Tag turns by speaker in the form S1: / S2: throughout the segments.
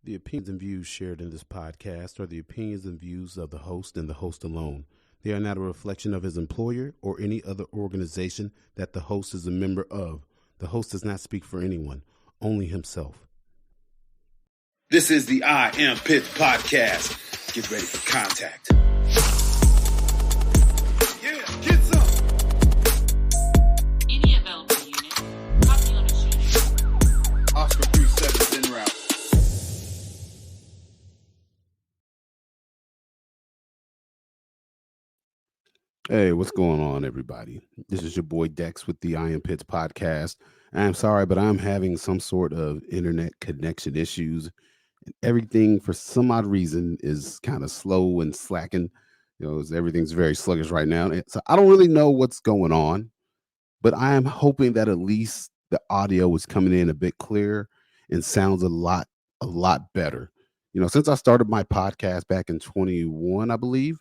S1: The opinions and views shared in this podcast are the opinions and views of the host and the host alone. They are not a reflection of his employer or any other organization that the host is a member of. The host does not speak for anyone, only himself.
S2: This is the I Am Pitch podcast. Get ready for contact. Yeah, get some.
S3: Any available unit. Copy on a shooting.
S2: Oscar 37 is en route.
S1: Hey, what's going on, everybody? This is your boy Dex with the I Am Pitch podcast. I'm sorry, but I'm having some sort of internet connection issues. Everything, for some odd reason, is kind of slow and slacking. Everything's very sluggish right now. So I don't really know what's going on, but I am hoping that at least the audio is coming in a bit clearer and sounds a lot better. Since I started my podcast back in 21, I believe,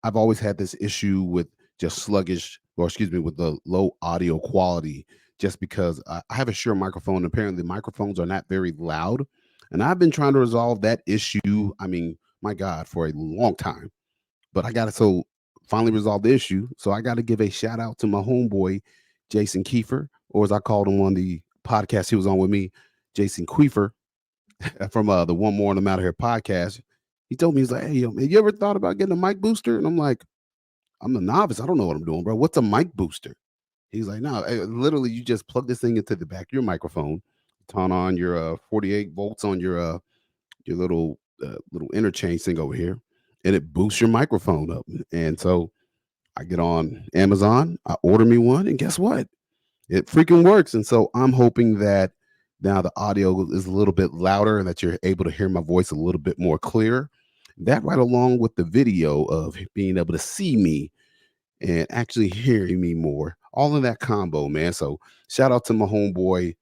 S1: I've always had this issue with just sluggish, or excuse me, with the low audio quality, just because I have a Shure microphone. Apparently, microphones are not very loud. And I've been trying to resolve that issue. I mean, my God, for a long time. But I got to finally resolve the issue. So I got to give a shout out to my homeboy, Jason Kiefer, or as I called him on the podcast he was on with me, Jason Queefer from the One More and I'm Out of Here podcast. He told me, he's like, hey, yo, man, you ever thought about getting a mic booster? And I'm like, I'm a novice. I don't know what I'm doing, bro. What's a mic booster? He's like, no, literally, you just plug this thing into the back of your microphone, turn on your 48 volts on your little interchange thing over here, and it boosts your microphone up. And so I get on Amazon, I order me one, and guess what? It freaking works. And so I'm hoping that now the audio is a little bit louder and that you're able to hear my voice a little bit more clear. That right along with the video of being able to see me and actually hearing me more, all in that combo, man. So shout out to my homeboy,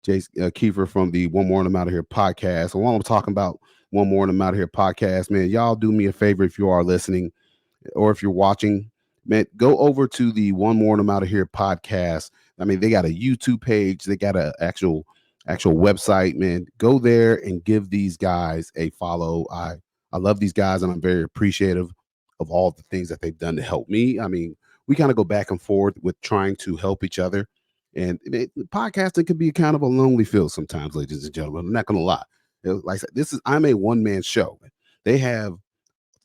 S1: Jace Kiefer from the One More and I'm Out of Here podcast. So while I'm talking about One More and I'm Out of Here podcast, man, y'all do me a favor if you are listening or if you're watching, man, go over to the One More and I'm Out of Here podcast. I mean, they got a YouTube page, they got an actual website, man. Go there and give these guys a follow. I love these guys, and I'm very appreciative of all the things that they've done to help me. I mean, we kind of go back and forth with trying to help each other. And podcasting can be kind of a lonely feel sometimes, ladies and gentlemen. I'm not going to lie. Like I said, I'm a one-man show. They have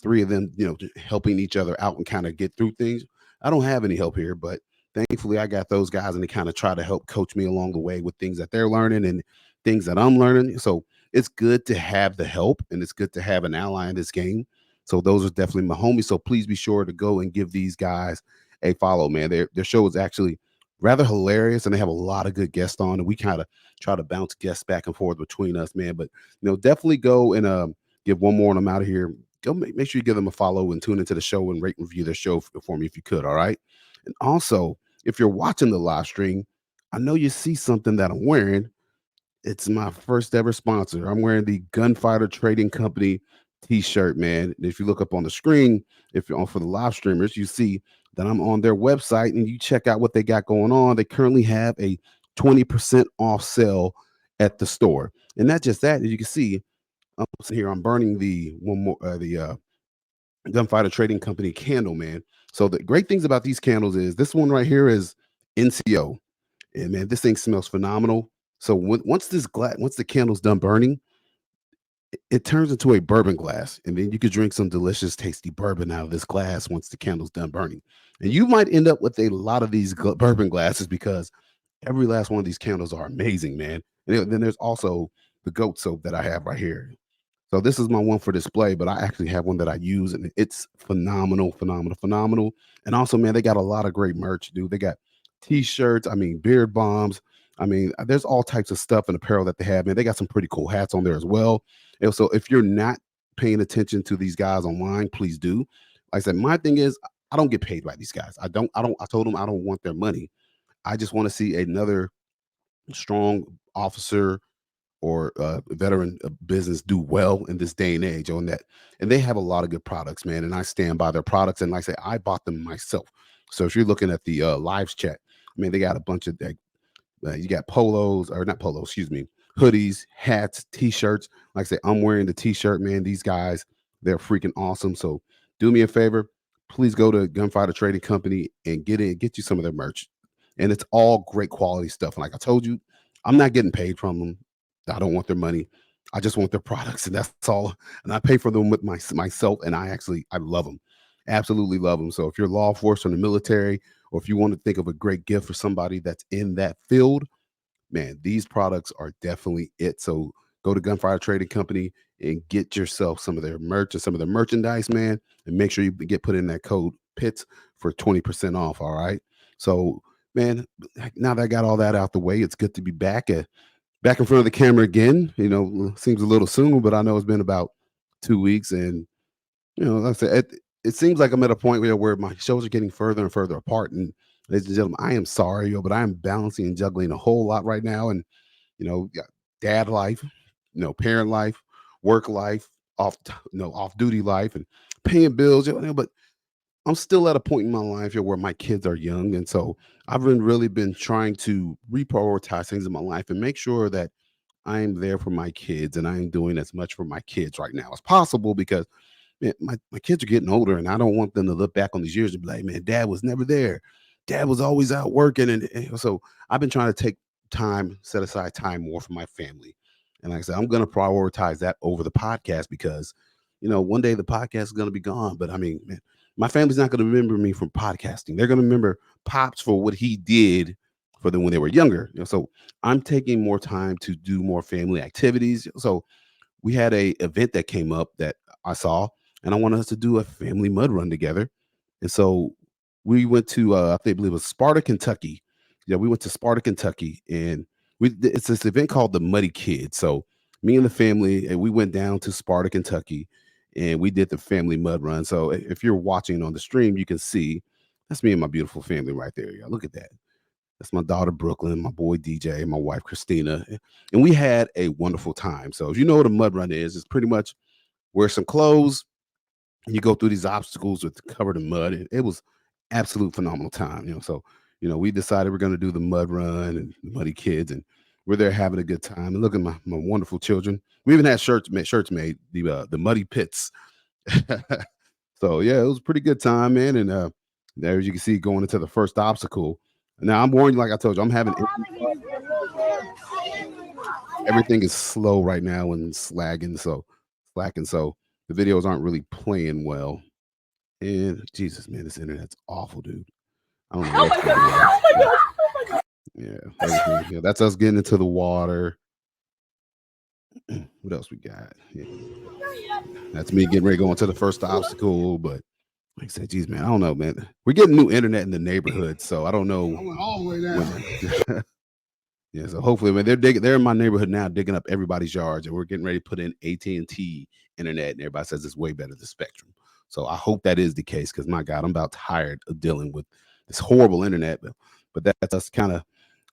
S1: three of them, helping each other out and kind of get through things. I don't have any help here, but thankfully I got those guys, and they kind of try to help coach me along the way with things that they're learning and things that I'm learning. So it's good to have the help, and it's good to have an ally in this game. So those are definitely my homies. So please be sure to go and give these guys a follow, man. Their show is actually rather hilarious, and they have a lot of good guests on, and we kind of try to bounce guests back and forth between us, man. But definitely go and give One More and I'm Out of Here. Go make sure you give them a follow and tune into the show and rate and review their show for me if you could. All right. And also, if you're watching the live stream, I know you see something that I'm wearing. It's my first ever sponsor. I'm wearing the Gunfighter Trading Company t-shirt, man. And if you look up on the screen, if you're on for the live streamers, you see that I'm on their website, and you check out what they got going on. They currently have a 20% off sale at the store. And not just that, as you can see, I'm burning the Gunfighter Trading Company candle, man. So the great things about these candles is this one right here is NCO, and man, this thing smells phenomenal. So once the candle's done burning, it turns into a bourbon glass, and then you could drink some delicious, tasty bourbon out of this glass once the candle's done burning. And you might end up with a lot of these bourbon glasses because every last one of these candles are amazing, man. And then there's also the goat soap that I have right here. So this is my one for display, but I actually have one that I use, and it's phenomenal, phenomenal, phenomenal. And also, man, they got a lot of great merch, dude. They got t-shirts, I mean, beard bombs. I mean, there's all types of stuff and apparel that they have, man. They got some pretty cool hats on there as well. And so if you're not paying attention to these guys online, please do. Like I said, my thing is I don't get paid by these guys. I told them I don't want their money. I just want to see another strong officer or veteran business do well in this day and age on that. And they have a lot of good products, man. And I stand by their products. And like I say, I bought them myself. So if you're looking at the lives chat, I mean, they got a bunch of you got polos, or not polos, excuse me, hoodies, hats, t-shirts. Like I say, I'm wearing the t-shirt, man. These guys, they're freaking awesome. So do me a favor, please go to Gunfighter Trading Company and get you some of their merch. And it's all great quality stuff. And like I told you, I'm not getting paid from them. I don't want their money. I just want their products, and that's all. And I pay for them with myself, and I love them, absolutely love them. So if you're law enforcement or the military, or if you want to think of a great gift for somebody that's in that field, man, these products are definitely it. So go to Gunfire Trading Company and get yourself some of their merch and some of their merchandise, man, and make sure you get put in that code PITS for 20% off. All right. So, man, now that I got all that out the way, it's good to be back in front of the camera again. Seems a little soon, but I know it's been about 2 weeks, and like I said, it seems like I'm at a point where my shows are getting further and further apart. And ladies and gentlemen, I am sorry, but I am balancing and juggling a whole lot right now. And got dad life, parent life, work life, off duty life, and paying bills. But I'm still at a point in my life here where my kids are young, and so I've really been trying to reprioritize things in my life and make sure that I am there for my kids, and I am doing as much for my kids right now as possible, because man, my kids are getting older, and I don't want them to look back on these years and be like, man, dad was never there. Dad was always out working. And so I've been trying to set aside time more for my family. And like I said, I'm going to prioritize that over the podcast, because, one day the podcast is going to be gone. But I mean, man, my family's not going to remember me from podcasting. They're going to remember Pops for what he did for them when they were younger. So I'm taking more time to do more family activities. So we had a event that came up that I saw, and I wanted us to do a family mud run together. And so we went to I believe it was Sparta, Kentucky. Yeah, we went to Sparta, Kentucky, and it's this event called the Muddy Kids. So me and the family, and we went down to Sparta, Kentucky, and we did the family mud run. So if you're watching on the stream, you can see that's me and my beautiful family right there. Yeah, look at that. That's my daughter Brooklyn, my boy DJ, my wife Christina, and we had a wonderful time. So if you know what a mud run is, it's pretty much wear some clothes and you go through these obstacles with covered in mud. And it was absolute phenomenal time. So we decided we're going to do the mud run and the Muddy Kids, and we're there having a good time. And look at my wonderful children. We even had shirts made, the Muddy Pits. So yeah, it was a pretty good time, man. And there, as you can see, going into the first obstacle. Now I'm warning you, like I told you, I'm having everything is slow right now and slacking. So the videos aren't really playing well. And Jesus, man, this internet's awful, dude. I don't know what's going on. Yeah, everything. Yeah, that's us getting into the water. What else we got? Yeah. That's me getting ready to go into the first obstacle. But like I said, geez, man, I don't know, man. We're getting new internet in the neighborhood, so I don't know.
S4: I went all the way down.
S1: Yeah, so hopefully, man, they're in my neighborhood now, digging up everybody's yards, and we're getting ready to put in AT&T internet, and everybody says it's way better than Spectrum. So I hope that is the case, because my God, I'm about tired of dealing with this horrible internet. But that's us kind of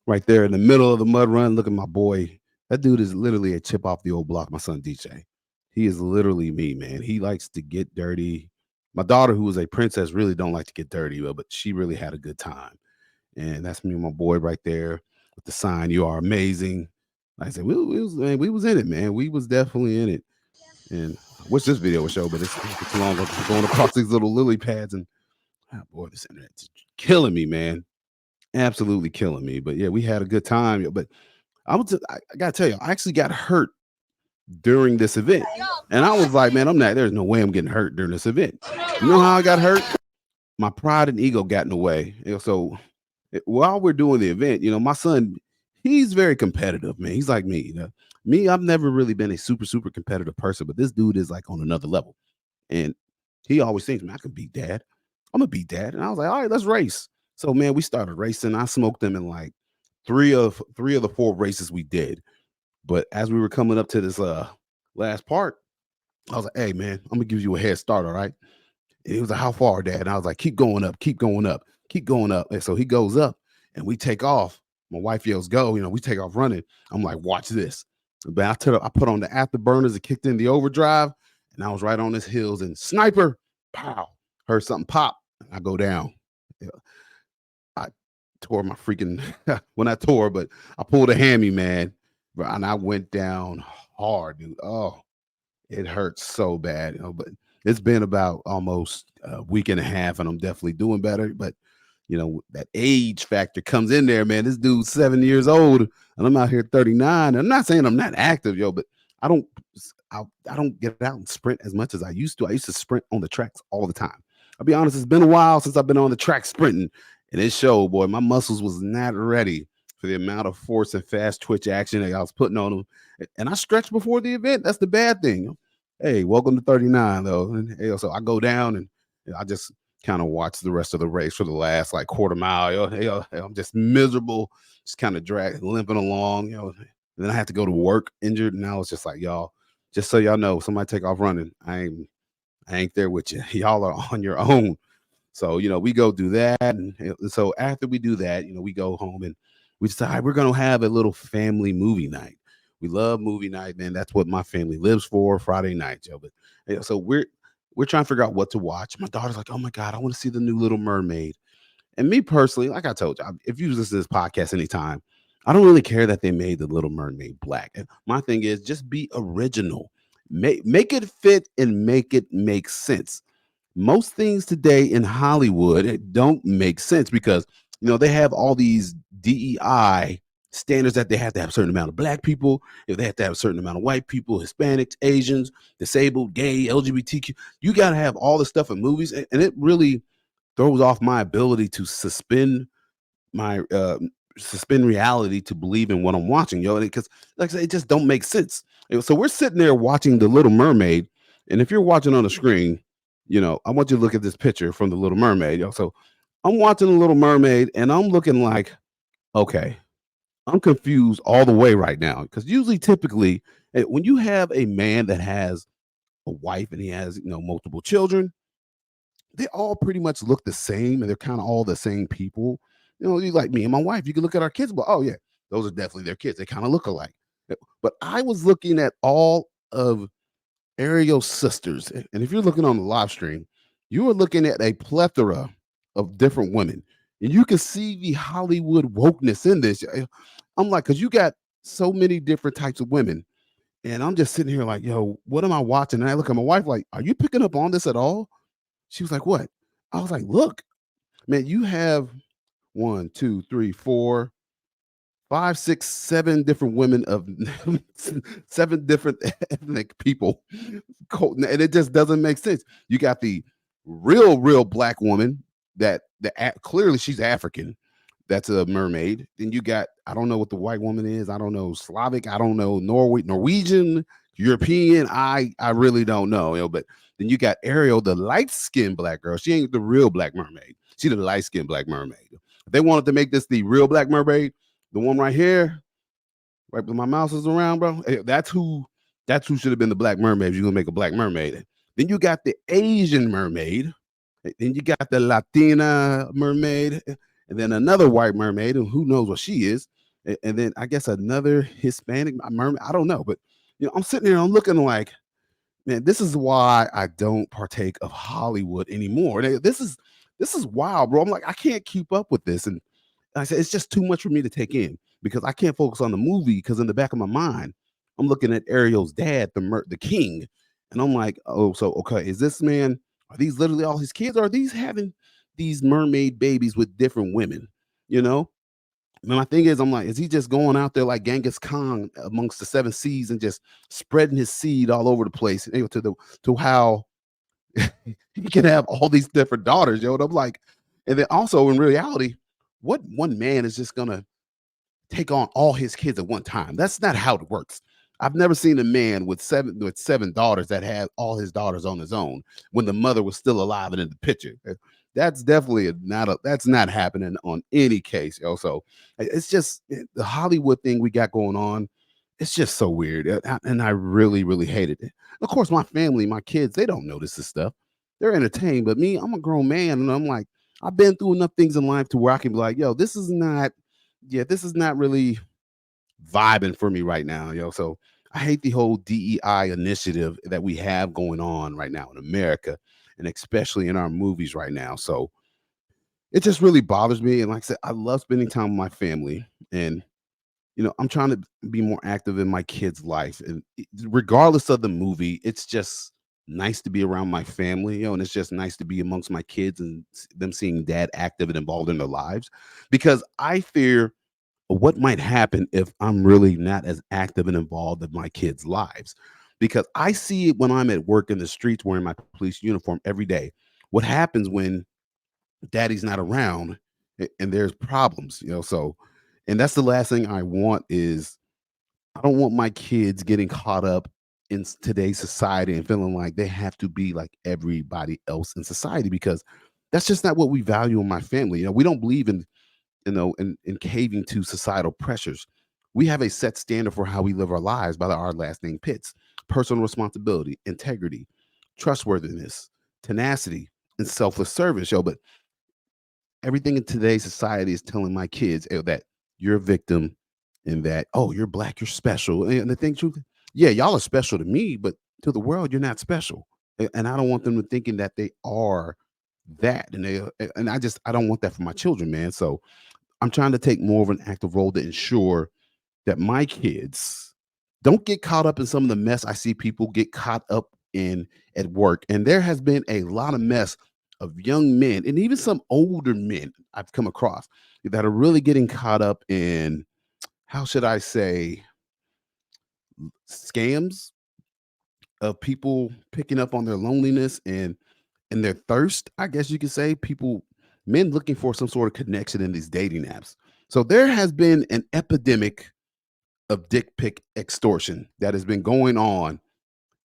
S1: right there in the middle of the mud run. Look at my boy. That dude is literally a chip off the old block. My son DJ. He is literally me, man. He likes to get dirty. My daughter, who is a princess, really don't like to get dirty, but she really had a good time. And that's me and my boy right there with the sign, "You are amazing." Like I said, we was in it, man. We was definitely in it. And I wish this video would show, but it's too long going across these little lily pads. And boy, this internet's killing me, man. Absolutely killing me. But yeah, we had a good time. But I gotta tell you, I actually got hurt during this event. And I was like, man, there's no way I'm getting hurt during this event. You know how I got hurt? My pride and ego got in the way. So while we're doing the event, my son, he's very competitive, man. He's like me. Me, I've never really been a super competitive person, but this dude is like on another level. And he always thinks, man, I can beat dad. I'm gonna beat dad. And I was like, all right, let's race. So man, we started racing. I smoked them in like three of the four races we did. But as we were coming up to this last part, I was like, hey man, I'm gonna give you a head start, all right? And he was like, how far, dad? And I was like, keep going up, keep going up, keep going up. And so he goes up and we take off. My wife yells, go, we take off running. I'm like, watch this. But I put on the afterburners and kicked in the overdrive, and I was right on his heels, and sniper, pow, heard something pop. And I go down. Yeah. I tore my freaking, well, not tore, but I pulled a hammy, man. and I went down hard, dude. Oh, it hurts so bad, but it's been about almost a week and a half, and I'm definitely doing better. But that age factor comes in there, man. This dude's 7 years old, and I'm out here 39. I'm not saying I'm not active, but I don't, I don't get out and sprint as much as I used to. I used to sprint on the tracks all the time. I'll be honest, it's been a while since I've been on the track sprinting, and it showed, boy. My muscles was not ready for the amount of force and fast twitch action that I was putting on them. And I stretched before the event. That's the bad thing. Hey, welcome to 39 though. And so I go down and I just kind of watch the rest of the race for the last like quarter mile. I'm just miserable, just kind of limping along. And then I have to go to work injured. And now it's just like, y'all, just so y'all know, somebody take off running. I ain't there with you. Y'all are on your own. So, we go do that. And so after we do that, we go home and we decide we're going to have a little family movie night. We love movie night, man. That's what my family lives for, Friday night, Joe. But so we're trying to figure out what to watch. My daughter's like, oh my God, I want to see the new Little Mermaid. And me personally, like I told you, if you listen to this podcast anytime, I don't really care that they made the Little Mermaid black. And my thing is just be original. Make it fit and make it make sense. Most things today in Hollywood don't make sense because they have all these DEI standards that they have to have a certain amount of black people, if they have to have a certain amount of white people, Hispanics, Asians, disabled, gay, LGBTQ. You got to have all this stuff in movies, and it really throws off my ability to my suspend reality to believe in what I'm watching, because like I said, it just don't make sense. So we're sitting there watching The Little Mermaid, and if you're watching on the screen, I want you to look at this picture from The Little Mermaid. So I'm watching The Little Mermaid, and I'm looking like, okay, I'm confused all the way right now because usually, typically, when you have a man that has a wife and he has multiple children, they all pretty much look the same and they're kind of all the same people. You like me and my wife, you can look at our kids, but oh yeah, those are definitely their kids. They kind of look alike. But I was looking at all of Ariel's sisters, and if you're looking on the live stream, you are looking at a plethora of different women, and you can see the Hollywood wokeness in this. I'm like, because you got so many different types of women, and I'm just sitting here like, yo, what am I watching? And I look at my wife like, are you picking up on this at all? She was like, what? I was like, look, man, you have one, two, three, four, five, six, seven different women of seven different ethnic people. And it just doesn't make sense. You got the real black woman that clearly she's African. That's a mermaid. Then you got, I don't know what the white woman is. I don't know Slavic. I don't know Norwegian, European. I really don't know. But then you got Ariel, the light skinned black girl. She ain't the real black mermaid. She the light skinned black mermaid. If they wanted to make this the real black mermaid, the one right here, right where my mouse is around, bro. That's who. That's who should have been the black mermaid. If you're gonna make a black mermaid. Then you got the Asian mermaid. Then you got the Latina mermaid, and then another white mermaid, and who knows what she is. And then I guess another Hispanic mermaid. I don't know, but I'm sitting there, I'm looking like, man, this is why I don't partake of Hollywood anymore. This is wild, bro. I'm like, I can't keep up with this, and I said it's just too much for me to take in because I can't focus on the movie because in the back of my mind, I'm looking at Ariel's dad, the king, and I'm like, oh, so okay, is this man? Are these literally all his kids? Or are these having these mermaid babies with different women? You know, and my thing is, I'm like, is he just going out there like Genghis Khan amongst the seven seas and just spreading his seed all over the place, to how he can have all these different daughters, yo? And I'm like, and then also in reality, what one man is just gonna take on all his kids at one time? That's not how it works. I've never seen a man with seven daughters that had all his daughters on his own when the mother was still alive and in the picture. That's definitely that's not happening on any case. So it's just the Hollywood thing we got going on. It's just so weird, and I really, really hated it. Of course, my family, my kids, they don't notice this stuff. They're entertained, but me, I'm a grown man, and I'm like, I've been through enough things in life to where I can be like, yo, this is not, yeah, this is not really vibing for me right now, yo. So I hate the whole DEI initiative that we have going on right now in America, and especially in our movies right now. So it just really bothers me. And like I said, I love spending time with my family, and I'm trying to be more active in my kids' life, and regardless of the movie, it's just nice to be around my family, and it's just nice to be amongst my kids and them seeing dad active and involved in their lives, because I fear what might happen if I'm really not as active and involved in my kids' lives. Because I see it when I'm at work in the streets wearing my police uniform every day. What happens when daddy's not around and there's problems, so and that's the last thing I want is I don't want my kids getting caught up in today's society and feeling like they have to be like everybody else in society, because that's just not what we value in my family. We don't believe in in caving to societal pressures. We have a set standard for how we live our lives by our last name Pitts: personal responsibility, integrity, trustworthiness, tenacity, and selfless service. But everything in today's society is telling my kids that you're a victim and that, oh, you're black, you're special. And the thing, truth, yeah, y'all are special to me, but to the world, you're not special. And I don't want them to thinking that they are that. And I don't want that for my children, man. So I'm trying to take more of an active role to ensure that my kids don't get caught up in some of the mess I see people get caught up in at work. And there has been a lot of mess of young men and even some older men I've come across that are really getting caught up in, how should I say, scams of people picking up on their loneliness and their thirst, I guess you could say. Men looking for some sort of connection in these dating apps. So there has been an epidemic of dick pic extortion that has been going on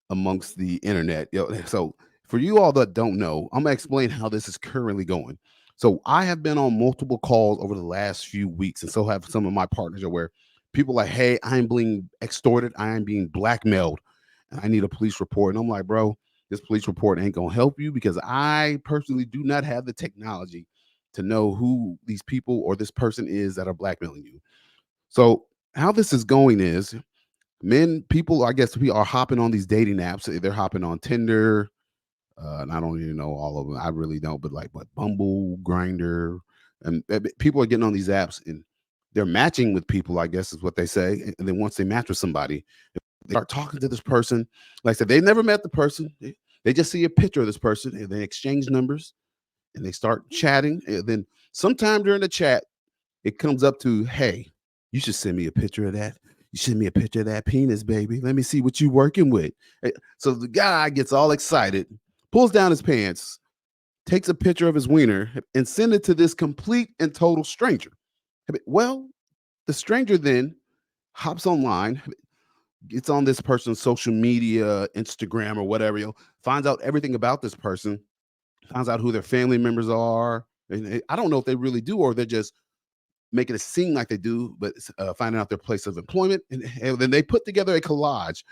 S1: amongst the internet. So for you all that don't know, I'm gonna explain how this is currently going. So I have been on multiple calls over the last few weeks, and so have some of my partners, are where people like, hey, I'm being extorted, I am being blackmailed, and I need a police report. And I'm like, bro, this police report ain't gonna help you, because I personally do not have the technology to know who these people or this person is that are blackmailing you. So how this is going is, people, I guess, we are hopping on these dating apps. They're hopping on Tinder, and I don't even know all of them. I really don't, but like, what, Bumble, Grinder, and people are getting on these apps and they're matching with people, I guess is what they say. And then once they match with somebody, they start talking to this person. Like I said, they never met the person. They just see a picture of this person and they exchange numbers and they start chatting. And then sometime during the chat, it comes up to, hey, you should send me a picture of that. You send me a picture of that penis, baby. Let me see what you working with. So the guy gets all excited, pulls down his pants, takes a picture of his wiener, and send it to this complete and total stranger. Well, the stranger then hops online, gets on this person's social media, Instagram or whatever, finds out everything about this person, finds out who their family members are. And I don't know if they really do, or they're just making it seem like they do, but finding out their place of employment, and then they put together a collage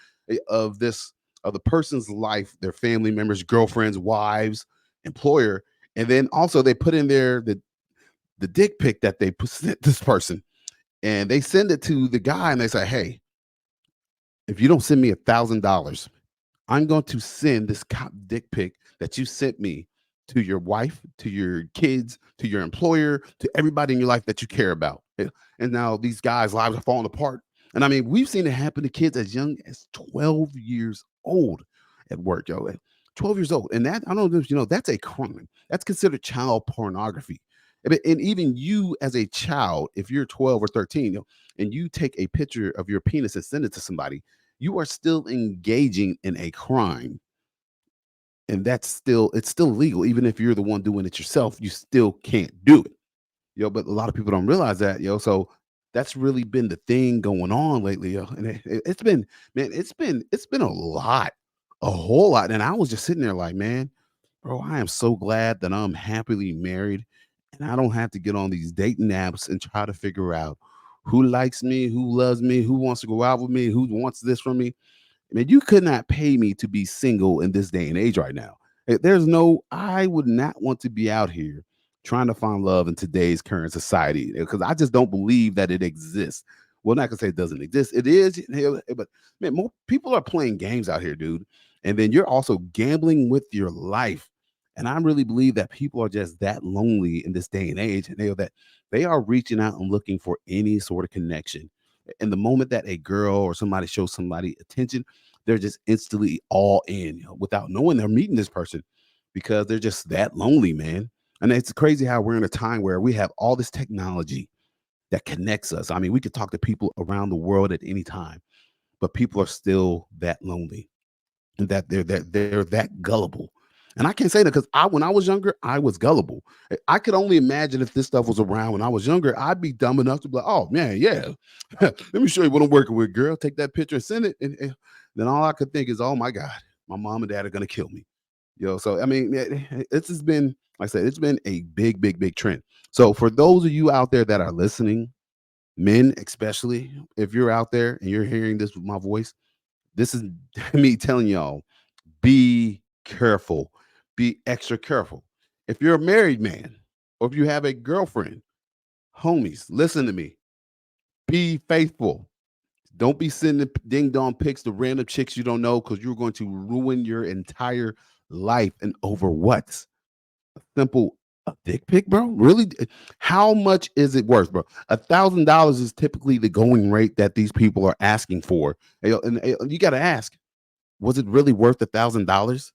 S1: of this, of the person's life, their family members, girlfriends, wives, employer, and then also they put in there the dick pic that they sent this person, and they send it to the guy, and they say, "Hey, if you don't send me $1,000, I'm going to send this cop dick pic that you sent me to your wife, to your kids, to your employer, to everybody in your life that you care about." And now these guys' lives are falling apart. And I mean, we've seen it happen to kids as young as 12 years old at work, yo. 12 years old. And that, I don't know if you know, that's a crime. That's considered child pornography. And even you as a child, if you're 12 or 13, and you take a picture of your penis and send it to somebody, you are still engaging in a crime, and it's still legal. Even if you're the one doing it yourself, you still can't do it, but a lot of people don't realize that, so that's really been the thing going on lately, and it's been, man, it's been a whole lot. And I was just sitting there like, man, bro, I am so glad that I'm happily married and I don't have to get on these dating apps and try to figure out who likes me, who loves me, who wants to go out with me, who wants this from me. Man, you could not pay me to be single in this day and age right now. I would not want to be out here trying to find love in today's current society, because I just don't believe that it exists. Well, not gonna say it doesn't exist. It is, but man, more people are playing games out here, dude. And then you're also gambling with your life. And I really believe that people are just that lonely in this day and age, and that they are reaching out and looking for any sort of connection. And the moment that a girl or somebody shows somebody attention, they're just instantly all in, without knowing they're meeting this person, because they're just that lonely, man. And it's crazy how we're in a time where we have all this technology that connects us. I mean, we could talk to people around the world at any time, but people are still that lonely, and that they're that gullible. And I can't say that because when I was younger, I was gullible. I could only imagine if this stuff was around when I was younger, I'd be dumb enough to be like, "Oh man, yeah, let me show you what I'm working with, girl. Take that picture and send it." And then all I could think is, "Oh my god, my mom and dad are gonna kill me." So I mean, it's just been, like I said, it's been a big, big, big trend. So for those of you out there that are listening, men especially, if you're out there and you're hearing this with my voice, this is me telling y'all, be careful, be extra careful. If you're a married man or if you have a girlfriend, homies, listen to me, be faithful. Don't be sending ding dong pics to random chicks you don't know, because you're going to ruin your entire life. And over what? Simple, a dick pic, bro? Really? How much is it worth, bro? $1,000 is typically the going rate that these people are asking for. And you got to ask, was it really worth $1,000?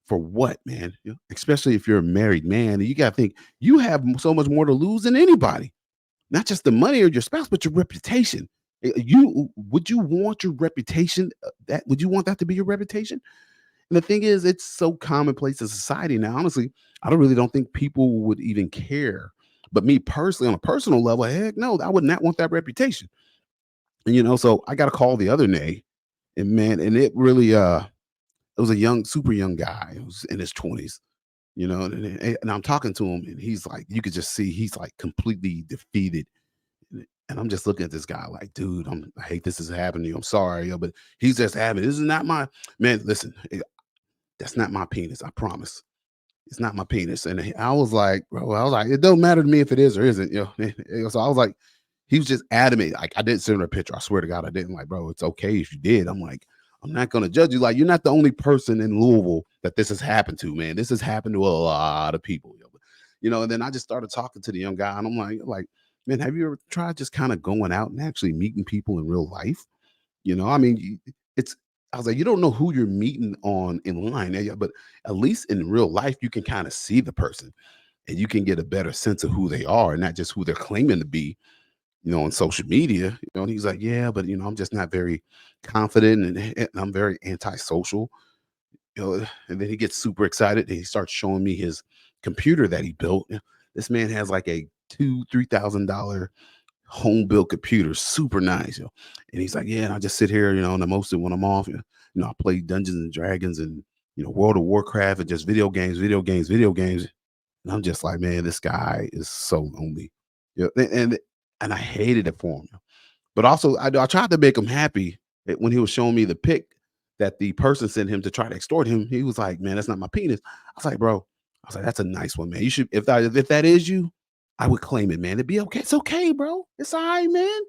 S1: For what, man? Especially if you're a married man, and you got to think you have so much more to lose than anybody. Not just the money or your spouse, but your reputation. You would you want your reputation? That would you want that to be your reputation? And the thing is, it's so commonplace in society now. Honestly, I don't think people would even care. But me personally, on a personal level, heck no, I would not want that reputation. And so I got a call the other day, and man, and it really it was a young, super young guy. It was in his 20s, and I'm talking to him, and he's like, you could just see he's like completely defeated. And I'm just looking at this guy like, dude, I hate this is happening to you. I'm sorry, but he's just having, this is not my, man, listen, that's not my penis. I promise. It's not my penis. And I was like, bro, I was like, it don't matter to me if it is or isn't, So I was like, he was just adamant. Like, I didn't send her a picture. I swear to God, I didn't. Like, bro, it's okay if you did. I'm like, I'm not gonna judge you. Like, you're not the only person in Louisville that this has happened to, man. This has happened to a lot of people, And then I just started talking to the young guy, and I'm like, man, have you ever tried just kind of going out and actually meeting people in real life? I mean, it's. I was like, you don't know who you're meeting on in line, but at least in real life, you can kind of see the person, and you can get a better sense of who they are, not just who they're claiming to be, on social media. And he's like, yeah, but I'm just not very confident, and I'm very antisocial. And then he gets super excited, and he starts showing me his computer that he built. This man has like a $2,000-3,000 home built computer, super nice, And he's like, yeah, and I just sit here, and mostly when I'm off, I play Dungeons and Dragons and World of Warcraft and just video games, video games, video games. And I'm just like, man, this guy is so lonely. And I hated it for him. But also, I tried to make him happy when he was showing me the pic that the person sent him to try to extort him. He was like, man, that's not my penis. I was like, bro, I was like, that's a nice one, man. You should, if that is you, I would claim it, man. It'd be okay. It's okay, bro. It's all right, man.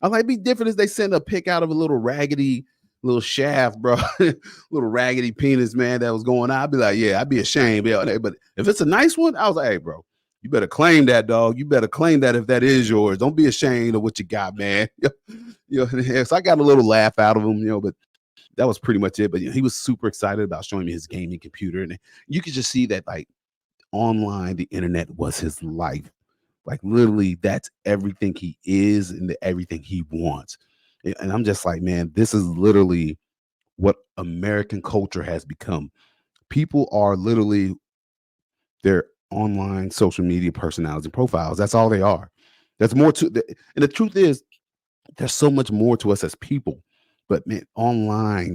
S1: I like, be different as they send a pic out of a little raggedy little shaft, bro. Little raggedy penis, man, that was going out. I'd be like, yeah, I'd be ashamed. Yeah, but if it's a nice one, I was like, hey, bro, you better claim that, dog. You better claim that if that is yours. Don't be ashamed of what you got, man. So I got a little laugh out of him, but that was pretty much it. But he was super excited about showing me his gaming computer, and you could just see that, like, online, the internet was his life. Like, literally, that's everything he is and everything he wants. And I'm just like, man, this is literally what American culture has become. People are literally their online social media personalities and profiles. That's all they are. There's more to the, and the truth is, there's so much more to us as people. But man,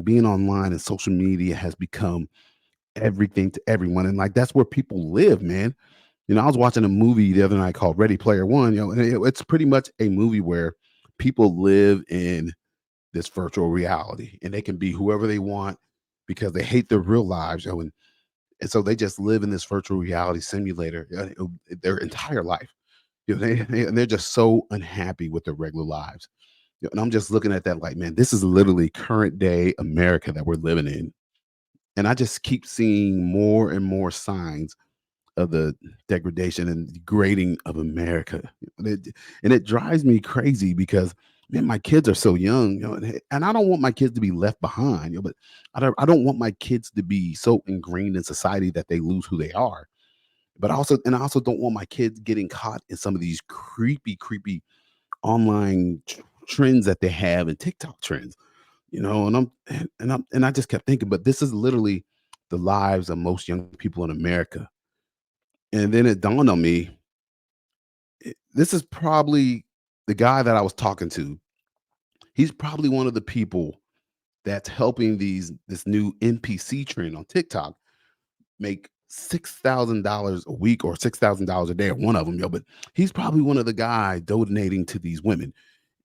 S1: being online and social media has become everything to everyone. And like, that's where people live, man. I was watching a movie the other night called Ready Player One, and it's pretty much a movie where people live in this virtual reality, and they can be whoever they want because they hate their real lives, and so they just live in this virtual reality simulator their entire life. And they're just so unhappy with their regular lives. And I'm just looking at that like, man, this is literally current day America that we're living in. And I just keep seeing more and more signs of the degradation and degrading of America. And it drives me crazy because man, my kids are so young, and I don't want my kids to be left behind, but I don't want my kids to be so ingrained in society that they lose who they are. But I also don't want my kids getting caught in some of these creepy online trends that they have and TikTok trends, and I just kept thinking, but this is literally the lives of most young people in America. And then it dawned on me, this is probably the guy that I was talking to. He's probably one of the people that's helping this new NPC trend on TikTok make $6,000 a week or $6,000 a day, or one of them, but he's probably one of the guys donating to these women.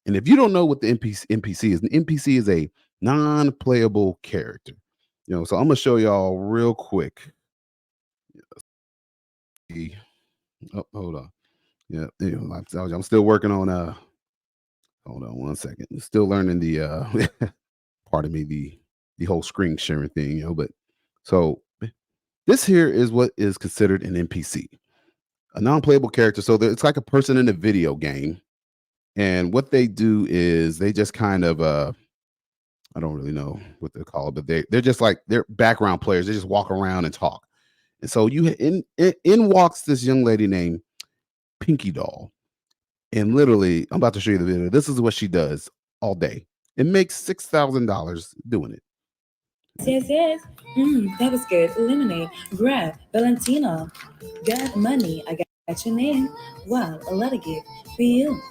S1: And if you don't know what the NPC is, an NPC is a non-playable character. So I'm gonna show y'all real quick. Oh, hold on. Yeah, I'm still working on hold on one second. Still learning the pardon me, the whole screen sharing thing, but so this here is what is considered an NPC, a non-playable character. So it's like a person in a video game, and what they do is they just kind of I don't really know what they're called, but they're just like they're background players. They just walk around and talk. And so in walks this young lady named Pinkydoll, and literally I'm about to show you the video. This is what she does all day. It makes $6,000 doing it.
S5: Yes, yes. That was good. Lemonade. Grab. Valentina. Got money. I got your name. Wow, a lot of gift for you.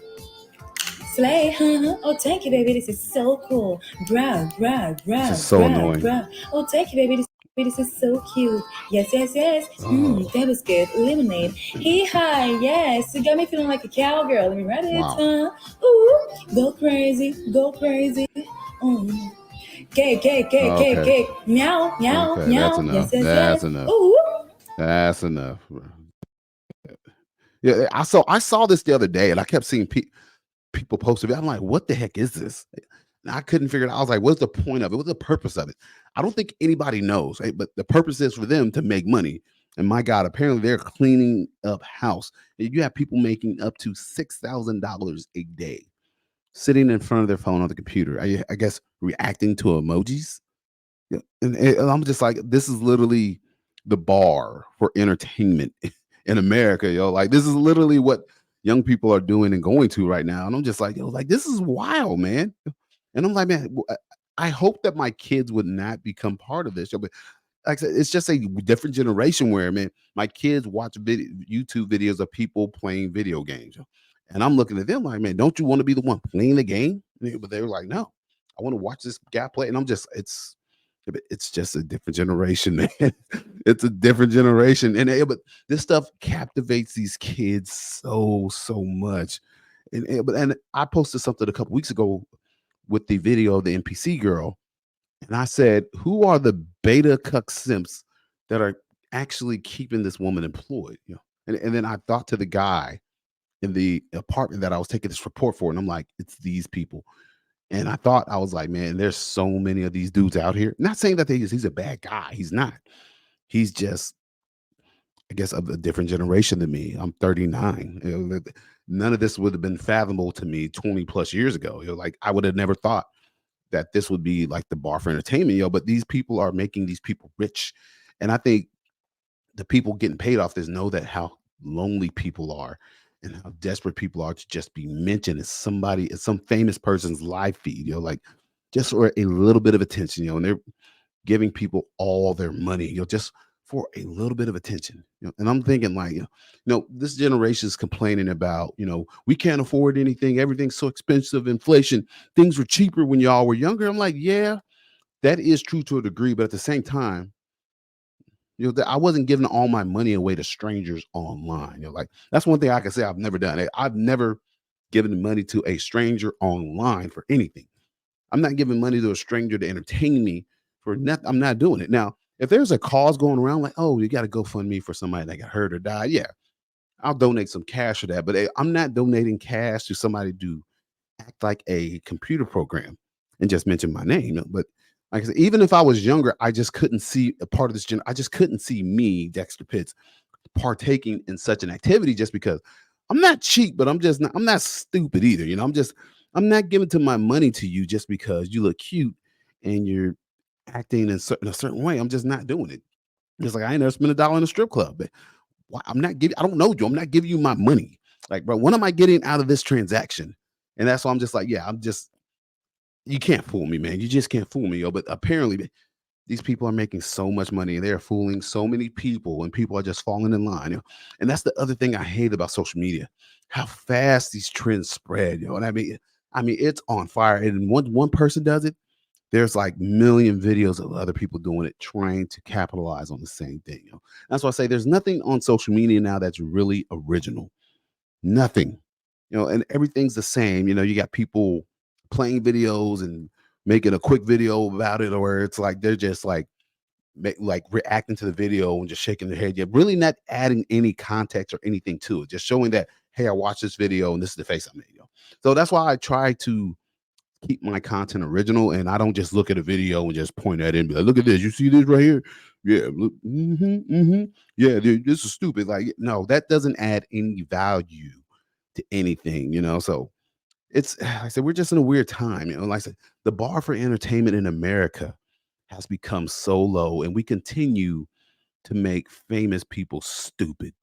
S5: Slay, huh? Oh, thank you, baby. This is so cool. Grab, grab,
S1: This
S5: grab,
S1: is so
S5: grab,
S1: annoying.
S5: grab. Oh, thank you, baby. This is so cute. Yes, yes, yes.
S1: Oh.
S5: That was good. Lemonade. Hey, hi. Yes. You got me feeling like a cowgirl. Let me write it.
S1: Wow.
S5: Ooh, go crazy. Go crazy. Mm. Cake, cake, cake, cake,
S1: Okay.
S5: cake. Meow, meow,
S1: Okay,
S5: meow.
S1: that's enough.
S5: Yes, yes,
S1: That's
S5: yes.
S1: enough.
S5: Ooh.
S1: That's enough. Yeah, I saw this the other day, and I kept seeing people posted it. I'm like, what the heck is this? And I couldn't figure it out. I was like, what's the point of it? What's the purpose of it? I don't think anybody knows, right? But the purpose is for them to make money. And my God, apparently they're cleaning up house. And you have people making up to $6,000 a day, sitting in front of their phone on the computer. I guess reacting to emojis. Yeah, and I'm just like, this is literally the bar for entertainment in America, Like, this is literally what young people are doing and going to right now. And I'm just like, like, this is wild, man. And I'm like, man, I hope that my kids would not become part of this. But like I said, it's just a different generation where, man, my kids watch YouTube videos of people playing video games. And I'm looking at them like, man, don't you want to be the one playing the game? But they were like, no, I want to watch this guy play. And I'm just, it's just a different generation, man. It's a different generation. But this stuff captivates these kids so much. And I posted something a couple weeks ago with the video of the NPC girl, and I said, who are the beta cuck simps that are actually keeping this woman employed? And then I thought to the guy in the apartment that I was taking this report for, and I'm like, it's these people. And I was like, man, there's so many of these dudes out here. Not saying that he's a bad guy. He's not. He's just, I guess, of a different generation than me. I'm 39. None of this would have been fathomable to me 20 plus years ago. Like, I would have never thought that this would be like the bar for entertainment, but these people are making these people rich. And I think the people getting paid off this know that how lonely people are and how desperate people are to just be mentioned as somebody, as some famous person's live feed, like just for a little bit of attention, and they're giving people all their money, just for a little bit of attention. And I'm thinking like, this generation is complaining about, we can't afford anything. Everything's so expensive, inflation, things were cheaper when y'all were younger. I'm like, yeah, that is true to a degree. But at the same time, I wasn't giving all my money away to strangers online. Like, that's one thing I can say I've never done. I've never given money to a stranger online for anything. I'm not giving money to a stranger to entertain me for nothing. I'm not doing it. Now, if there's a cause going around, like, oh, you got to GoFundMe for somebody that got hurt or died, yeah, I'll donate some cash for that. But I'm not donating cash to somebody to act like a computer program and just mention my name. But like I said, even if I was younger, I just couldn't see a part of this. I just couldn't see me, Dexter Pitts, partaking in such an activity just because I'm not cheap, but I'm not stupid either. I'm just, I'm not giving to my money to you just because you look cute and you're acting in a certain way. I'm just not doing it. It's like I ain't never spent $1 in a strip club. But why, I'm not giving. I don't know you. I'm not giving you my money. Like, bro, what am I getting out of this transaction? And that's why I'm just like, yeah, I'm just. You can't fool me, man. You just can't fool me, yo. But apparently, these people are making so much money and they're fooling so many people, and people are just falling in line. And that's the other thing I hate about social media, how fast these trends spread. And I mean, it's on fire. And one person does it, there's like million videos of other people doing it, trying to capitalize on the same thing. That's why I say there's nothing on social media now that's really original. Nothing. And everything's the same. You got people playing videos and making a quick video about it, or it's like they're just like reacting to the video and just shaking their head. You're really not adding any context or anything to it. Just showing that, hey, I watched this video and this is the face I made. So that's why I try to keep my content original, and I don't just look at a video and just point at it and be like, look at this. You see this right here? Yeah. Look, yeah, dude, this is stupid. Like, no, that doesn't add any value to anything. So it's like I said, we're just in a weird time. Like I said, the bar for entertainment in America has become so low, and we continue to make famous people stupid.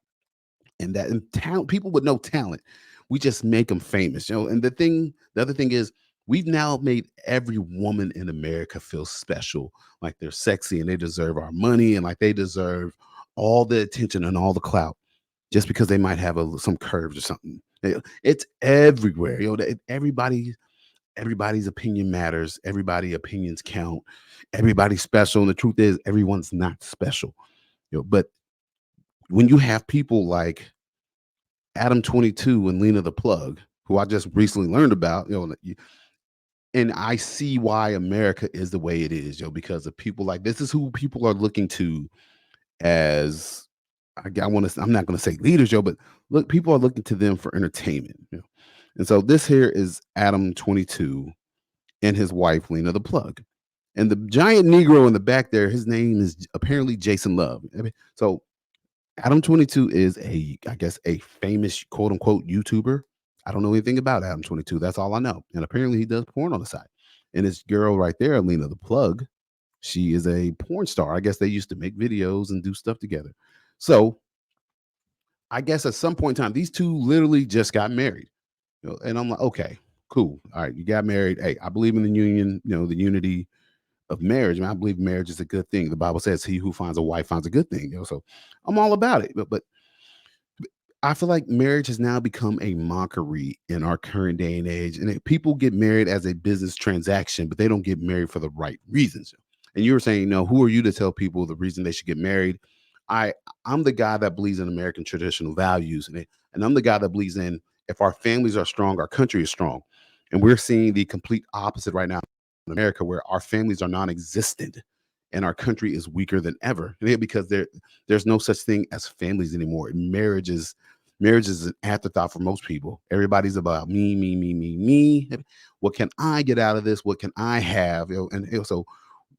S1: And talent, people with no talent, we just make them famous. And the other thing is, we've now made every woman in America feel special, like they're sexy and they deserve our money, and like they deserve all the attention and all the clout just because they might have some curves or something. It's everywhere. Everybody's opinion matters. Everybody's opinions count. Everybody's special. And the truth is, everyone's not special. But when you have people like Adam 22 and Lena the Plug, who I just recently learned about, and I see why America is the way it is, because of people like this is who people are looking to as I'm not going to say leaders, but look, people are looking to them for entertainment. And so this here is Adam 22 and his wife Lena the Plug. And the giant Negro in the back there, his name is apparently Jason Love. So Adam 22 is I guess, a famous quote unquote YouTuber. I don't know anything about Adam 22. That's all I know. And apparently he does porn on the side. And this girl right there, Lena the Plug, she is a porn star. I guess they used to make videos and do stuff together. So I guess at some point in time, these two literally just got married. And I'm like, okay, cool. All right, you got married. Hey, I believe in the union, the unity of marriage. I believe marriage is a good thing. The Bible says, "He who finds a wife finds a good thing." So I'm all about it. But I feel like marriage has now become a mockery in our current day and age. And people get married as a business transaction, but they don't get married for the right reasons. And you were saying, who are you to tell people the reason they should get married? I'm the guy that believes in American traditional values, and I'm the guy that believes in, if our families are strong, our country is strong. And we're seeing the complete opposite right now in America, where our families are non-existent and our country is weaker than ever. Because there's no such thing as families anymore. Marriage is an afterthought for most people. Everybody's about me, me, me, me, me. What can I get out of this? What can I have? And so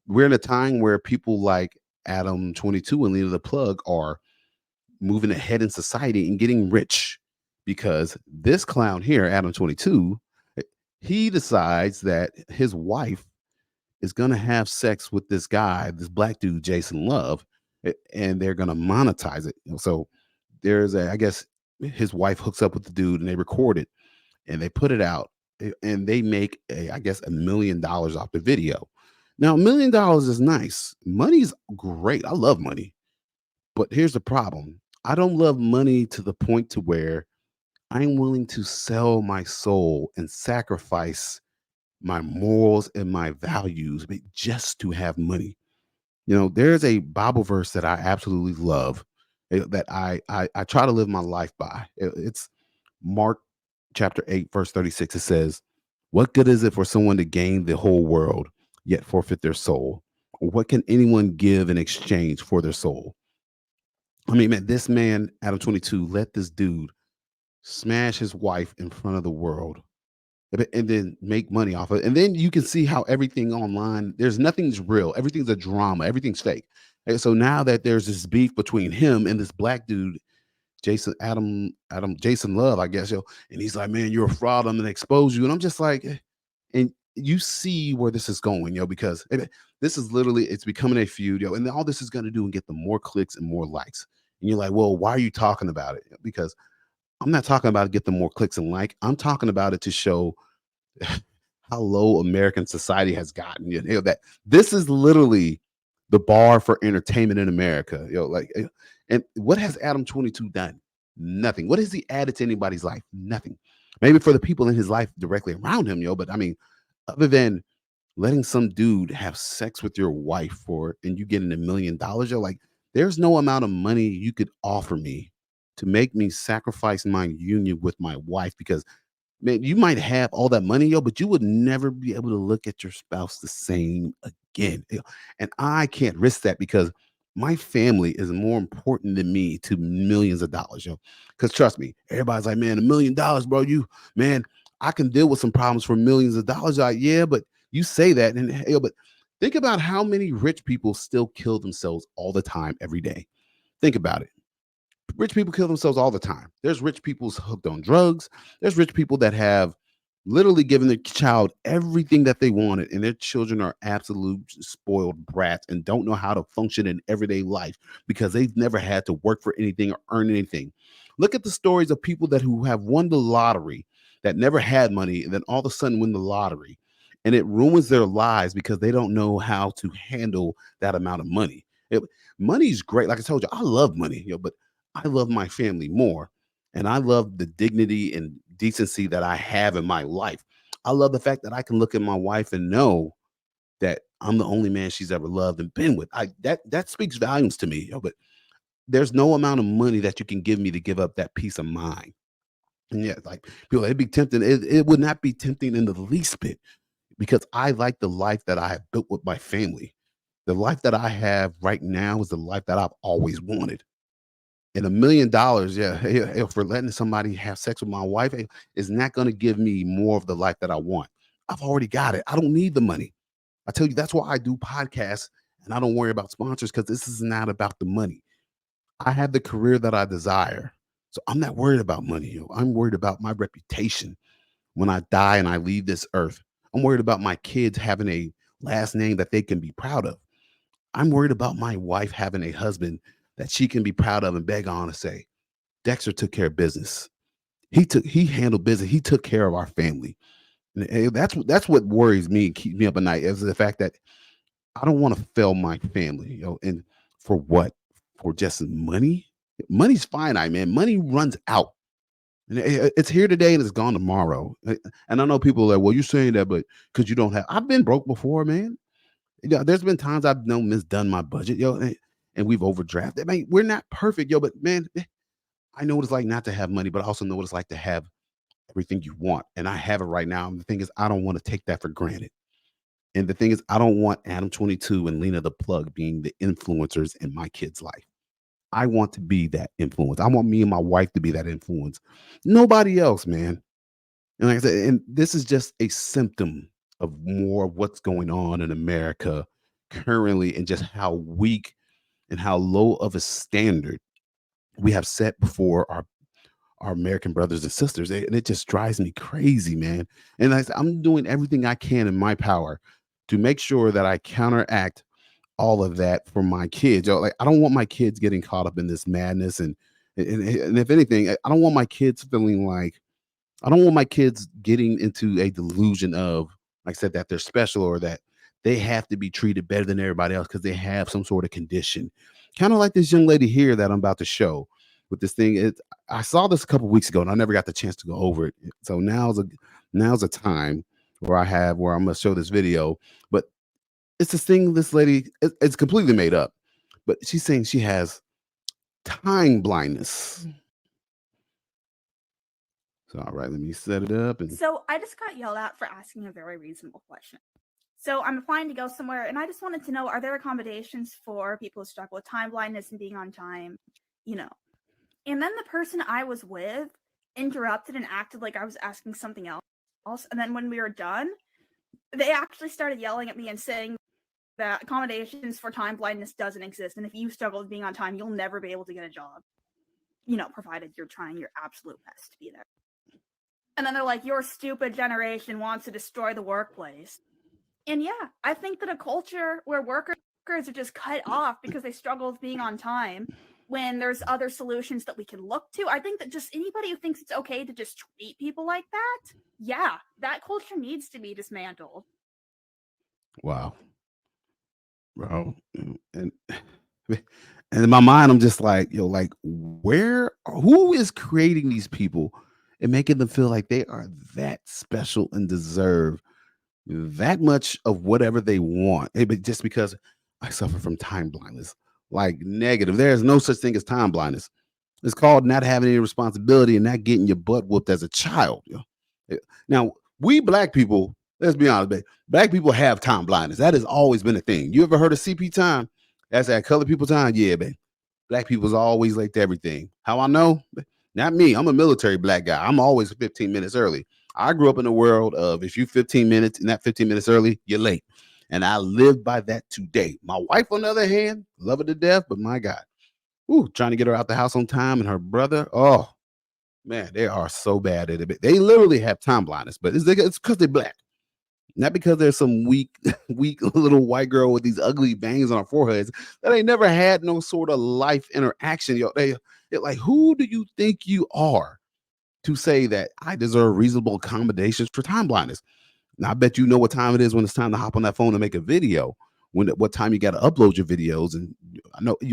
S1: we're in a time where people like Adam 22 and Lena the Plug are moving ahead in society and getting rich, because this clown here, Adam 22, he decides that his wife is going to have sex with this guy, this black dude, Jason Love, and they're going to monetize it. So I guess his wife hooks up with the dude and they record it and they put it out, and they make I guess $1 million off the video. Now, $1 million is nice. Money's great. I love money. But here's the problem. I don't love money to the point to where I'm willing to sell my soul and sacrifice my morals and my values just to have money. There's a Bible verse that I absolutely love, that I try to live my life by. It's Mark chapter 8, verse 36. It says, "What good is it for someone to gain the whole world, yet forfeit their soul? Or what can anyone give in exchange for their soul?" I mean, man, this man, Adam 22, let this dude smash his wife in front of the world, and then make money off of it. And then you can see how everything online, nothing's real. Everything's a drama. Everything's fake. And so now that there's this beef between him and this black dude, Jason Love, I guess, and he's like, man, you're a fraud. I'm gonna expose you. And I'm just like, and you see where this is going, because this is literally, it's becoming a feud, and all this is gonna do and get them more clicks and more likes. And you're like, well, why are you talking about it? Because I'm not talking about it to get them more clicks and like. I'm talking about it to show how low American society has gotten. That this is literally the bar for entertainment in America. And what has Adam 22 done? Nothing. What has he added to anybody's life? Nothing. Maybe for the people in his life directly around him, but I mean, other than letting some dude have sex with your wife and you getting $1 million, like, there's no amount of money you could offer me to make me sacrifice my union with my wife, because man, you might have all that money, but you would never be able to look at your spouse the same again. And I can't risk that, because my family is more important than me to millions of dollars, Because trust me, everybody's like, man, $1 million, bro. Man, I can deal with some problems for millions of dollars. Like, yeah, but you say that, and but think about how many rich people still kill themselves all the time, every day. Think about it. Rich people kill themselves all the time. There's rich people hooked on drugs. There's rich people that have literally given their child everything that they wanted, and their children are absolute spoiled brats and don't know how to function in everyday life because they've never had to work for anything or earn anything. Look at the stories of people who have won the lottery, that never had money, and then all of a sudden win the lottery, and it ruins their lives because they don't know how to handle that amount of money. Money's great. Like I told you, I love money, but I love my family more. And I love the dignity and decency that I have in my life. I love the fact that I can look at my wife and know that I'm the only man she's ever loved and been with. That speaks volumes to me, but there's no amount of money that you can give me to give up that peace of mind. And yeah, like, people, it'd be tempting. It would not be tempting in the least bit, because I like the life that I have built with my family. The life that I have right now is the life that I've always wanted. And $1 million, for letting somebody have sex with my wife, is not going to give me more of the life that I want. I've already got it. I don't need the money. I tell you, that's why I do podcasts and I don't worry about sponsors, because this is not about the money. I have the career that I desire. So I'm not worried about money. I'm worried about my reputation when I die and I leave this earth. I'm worried about my kids having a last name that they can be proud of. I'm worried about my wife having a husband that she can be proud of and beg on and say, Dexter took care of business. He handled business. He took care of our family. And that's what worries me and keeps me up at night, is the fact that I don't want to fail my family, and for what? For just money? Money's finite, man. Money runs out. And it's here today and it's gone tomorrow. And I know people are like, well, you're saying that, but because you don't have, I've been broke before, man. There's been times I've misdone my budget, and we've overdrafted. I mean, we're not perfect, but man, I know what it's like not to have money, but I also know what it's like to have everything you want. And I have it right now. And the thing is, I don't want to take that for granted. And the thing is, I don't want Adam 22 and Lena the plug being the influencers in my kid's life. I want to be that influence. I want me and my wife to be that influence. Nobody else, man. And like I said, and this is just a symptom of more of what's going on in America currently, and just how weak and how low of a standard we have set before our American brothers and sisters. And it just drives me crazy, man. And I'm doing everything I can in my power to make sure that I counteract all of that for my kids. Like, I don't want my kids getting caught up in this madness. And if anything, I don't want my kids feeling like, I don't want my kids getting into a delusion of, like I said, that they're special, or that they have to be treated better than everybody else because they have some sort of condition. Kind of like this young lady here that I'm about to show with this thing. I saw this a couple weeks ago and I never got the chance to go over it. So now's a time where I'm going to show this video. But it's this thing, this lady, it's completely made up. But she's saying she has time blindness. So, all right, let me set it up. And
S6: So I just got yelled at for asking a very reasonable question. So I'm applying to go somewhere, and I just wanted to know, are there accommodations for people who struggle with time blindness and being on time? And then the person I was with interrupted and acted like I was asking something else. And then when we were done, they actually started yelling at me and saying that accommodations for time blindness doesn't exist. And if you struggle with being on time, you'll never be able to get a job. provided you're trying your absolute best to be there. And then they're like, your stupid generation wants to destroy the workplace. And yeah, I think that a culture where workers are just cut off because they struggle with being on time, when there's other solutions that we can look to, I think that just anybody who thinks it's okay to just treat people like that, yeah, that culture needs to be dismantled.
S1: Wow, bro. And and in my mind, I'm just like, like who is creating these people and making them feel like they are that special and deserve that much of whatever they want, but just because I suffer from time blindness. Like, negative. There is no such thing as time blindness. It's called not having any responsibility and not getting your butt whooped as a child. Now, we black people, let's be honest, babe, black people have time blindness. That has always been a thing. You ever heard of CP time? That's that colored people time. Yeah, babe. Black people's always late to everything. How I know? Not me. I'm a military black guy. I'm always 15 minutes early. I grew up in a world of, if you 15 minutes and not 15 minutes early, you're late. And I live by that today. My wife, on the other hand, love her to death, but my God, trying to get her out the house on time, and her brother, oh man, they are so bad at it. They literally have time blindness, but it's because they're black. Not because there's some weak, weak little white girl with these ugly bangs on her foreheads that ain't never had no sort of life interaction. They're like, who do you think you are to say that I deserve reasonable accommodations for time blindness? Now, I bet you know what time it is when it's time to hop on that phone and make a video. What time you got to upload your videos, and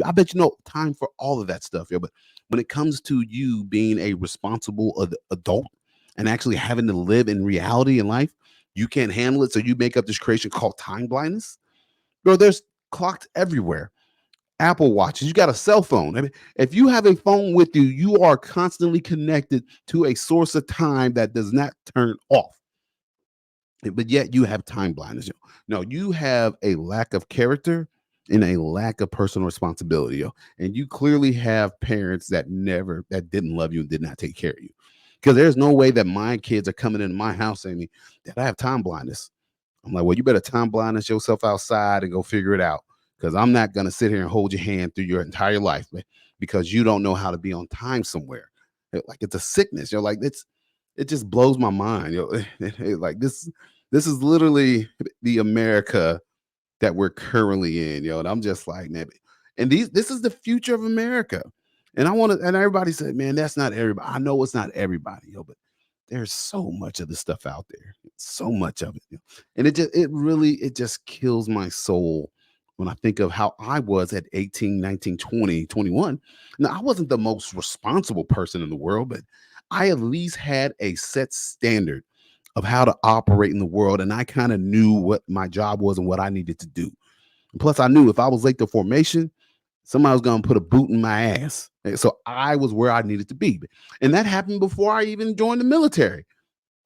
S1: I bet you know time for all of that stuff. But when it comes to you being a responsible adult and actually having to live in reality in life, you can't handle it. So you make up this creation called time blindness. Bro, there's clocks everywhere. Apple Watches. You got a cell phone. I mean, if you have a phone with you, you are constantly connected to a source of time that does not turn off. But yet you have time blindness. No, you have a lack of character and a lack of personal responsibility. And you clearly have parents that didn't love you and did not take care of you. Because there's no way that my kids are coming into my house saying that I have time blindness. I'm like, well, you better time blindness yourself outside and go figure it out. Because I'm not going to sit here and hold your hand through your entire life, man, because you don't know how to be on time somewhere. Like, it's a sickness. Like, it just blows my mind. Like, this is literally the America that we're currently in, and I'm just like, man, and this is the future of America. And and everybody said, man, that's not everybody. I know it's not everybody, but there's so much of the stuff out there, so much of it. And it just kills my soul when I think of how I was at 18, 19, 20, 21. Now, I wasn't the most responsible person in the world, but I at least had a set standard of how to operate in the world. And I kind of knew what my job was and what I needed to do. And plus, I knew if I was late to formation, somebody was going to put a boot in my ass. So I was where I needed to be. And that happened before I even joined the military.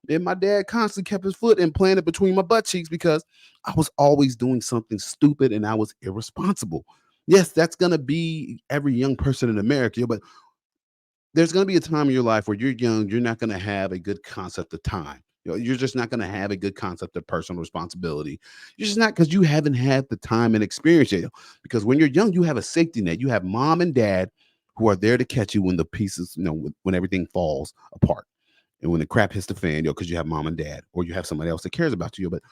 S1: And my dad constantly kept his foot implanted between my butt cheeks because I was always doing something stupid and I was irresponsible. Yes, that's going to be every young person in America, but there's going to be a time in your life where you're young, you're not going to have a good concept of time. You're just not going to have a good concept of personal responsibility. You're just not, because you haven't had the time and experience yet. Because when you're young, you have a safety net. You have mom and dad who are there to catch you when the pieces, when everything falls apart and when the crap hits the fan, because you have mom and dad, or you have somebody else that cares about you. But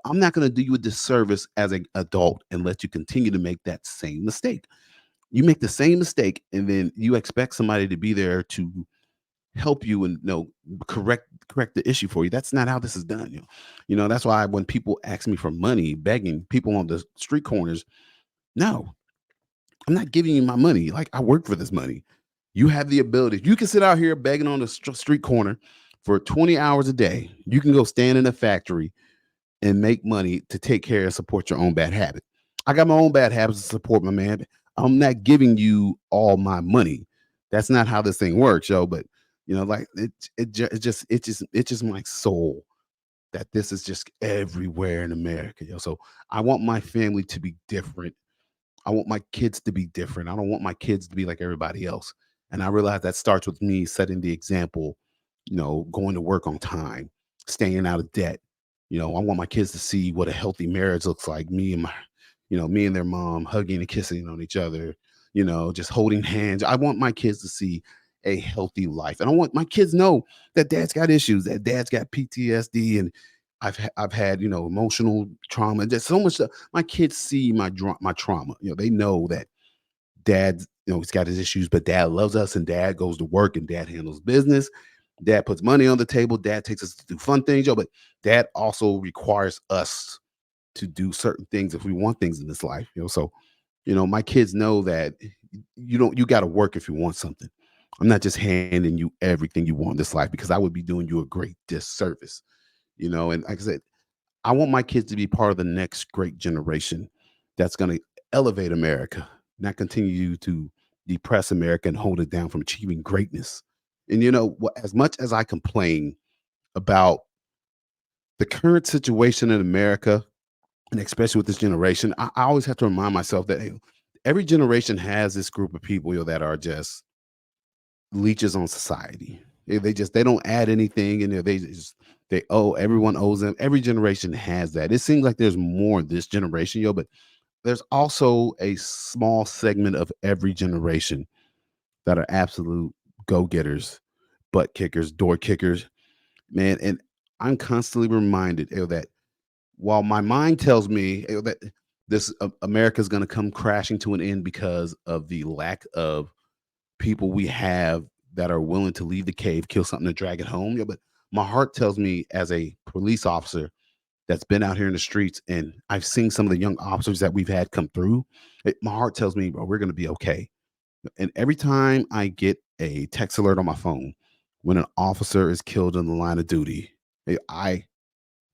S1: I'm not going to do you a disservice as an adult and let you continue to make that same mistake. You make the same mistake, and then you expect somebody to be there to help you and correct the issue for you. That's not how this is done. That's why when people ask me for money, begging people on the street corners, no, I'm not giving you my money. Like, I work for this money. You have the ability. You can sit out here begging on the street corner for 20 hours a day. You can go stand in a factory and make money to take care and support your own bad habit. I got my own bad habits to support, my man. I'm not giving you all my money. That's not how this thing works, yo. But like it's just my soul that this is just everywhere in America, yo. So I want my family to be different. I want my kids to be different. I don't want my kids to be like everybody else. And I realize that starts with me setting the example, going to work on time, staying out of debt. I want my kids to see what a healthy marriage looks like. Me and their mom hugging and kissing on each other, just holding hands. I want my kids to see a healthy life, and I want my kids to know that dad's got issues, that dad's got PTSD, and I've had emotional trauma. There's so much stuff. My kids see my trauma. They know that dad, he's got his issues, but dad loves us, and dad goes to work, and dad handles business. Dad puts money on the table. Dad takes us to do fun things, but dad also requires us to do certain things if we want things in this life. So my kids know that you got to work if you want something. I'm not just handing you everything you want in this life, because I would be doing you a great disservice. And like I said, I want my kids to be part of the next great generation that's going to elevate America, not continue to depress America and hold it down from achieving greatness. And as much as I complain about the current situation in America, and especially with this generation, I always have to remind myself that, hey, every generation has this group of people that are just leeches on society. They don't add anything, and everyone owes them. Every generation has that. It seems like there's more in this generation, but there's also a small segment of every generation that are absolute go-getters, butt kickers, door kickers, man. And I'm constantly reminded, that while my mind tells me, that this America is going to come crashing to an end because of the lack of people we have that are willing to leave the cave, kill something, to drag it home. But my heart tells me, as a police officer that's been out here in the streets, and I've seen some of the young officers that we've had come through, my heart tells me, bro, we're going to be okay. And every time I get a text alert on my phone when an officer is killed in the line of duty, I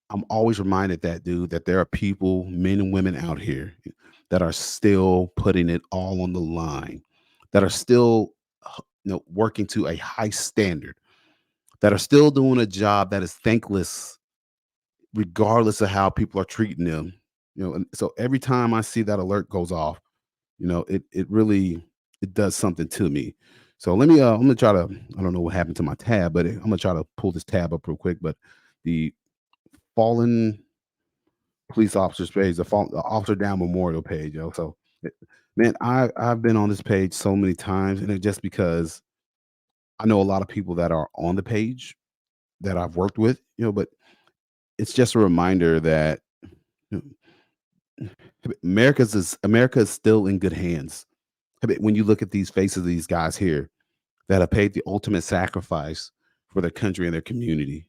S1: I'm always reminded that, dude, that there are people, men and women out here that are still putting it all on the line, that are still working to a high standard, that are still doing a job that is thankless regardless of how people are treating them. And so every time I see that alert goes off, it really, it does something to me. So I'm gonna try to, I don't know what happened to my tab, but I'm gonna try to pull this tab up real quick. But the fallen police officers page, the officer down memorial page, So, man, I've been on this page so many times, and it's just because I know a lot of people that are on the page that I've worked with, but it's just a reminder that you America is still in good hands. When you look at these faces of these guys here that have paid the ultimate sacrifice for their country and their community.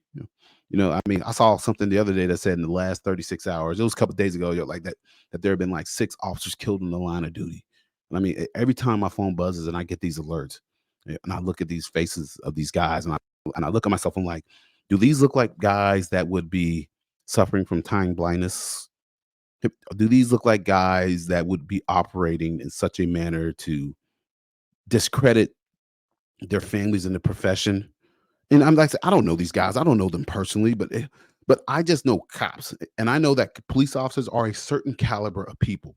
S1: I mean, I saw something the other day that said in the last 36 hours, it was a couple days ago, like that there have been like 6 officers killed in the line of duty. And I mean, every time my phone buzzes and I get these alerts, and I look at these faces of these guys, and I look at myself, I'm like, do these look like guys that would be suffering from time blindness? Do these look like guys that would be operating in such a manner to discredit their families and the profession? And I'm like, I don't know these guys. I don't know them personally, but I just know cops, and I know that police officers are a certain caliber of people.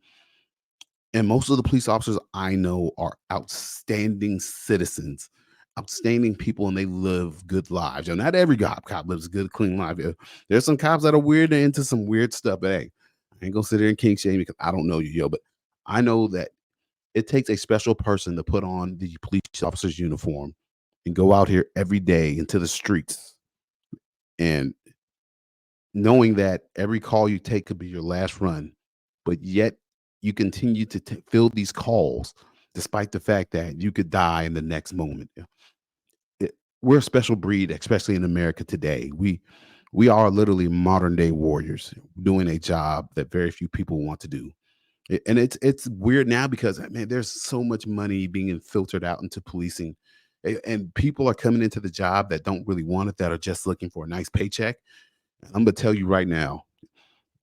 S1: And most of the police officers I know are outstanding citizens, outstanding people, and they live good lives. Not every cop lives a good, clean life. There's some cops that are weird and into some weird stuff, but hey, I ain't gonna sit there and king shame because I don't know you, but I know that it takes a special person to put on the police officer's uniform and go out here every day into the streets, and knowing that every call you take could be your last run, but yet you continue to fill these calls despite the fact that you could die in the next moment. We're a special breed, especially in America today. We are literally modern day warriors doing a job that very few people want to do. And it's weird now because, man, there's so much money being filtered out into policing, and people are coming into the job that don't really want it, that are just looking for a nice paycheck. And I'm gonna tell you right now,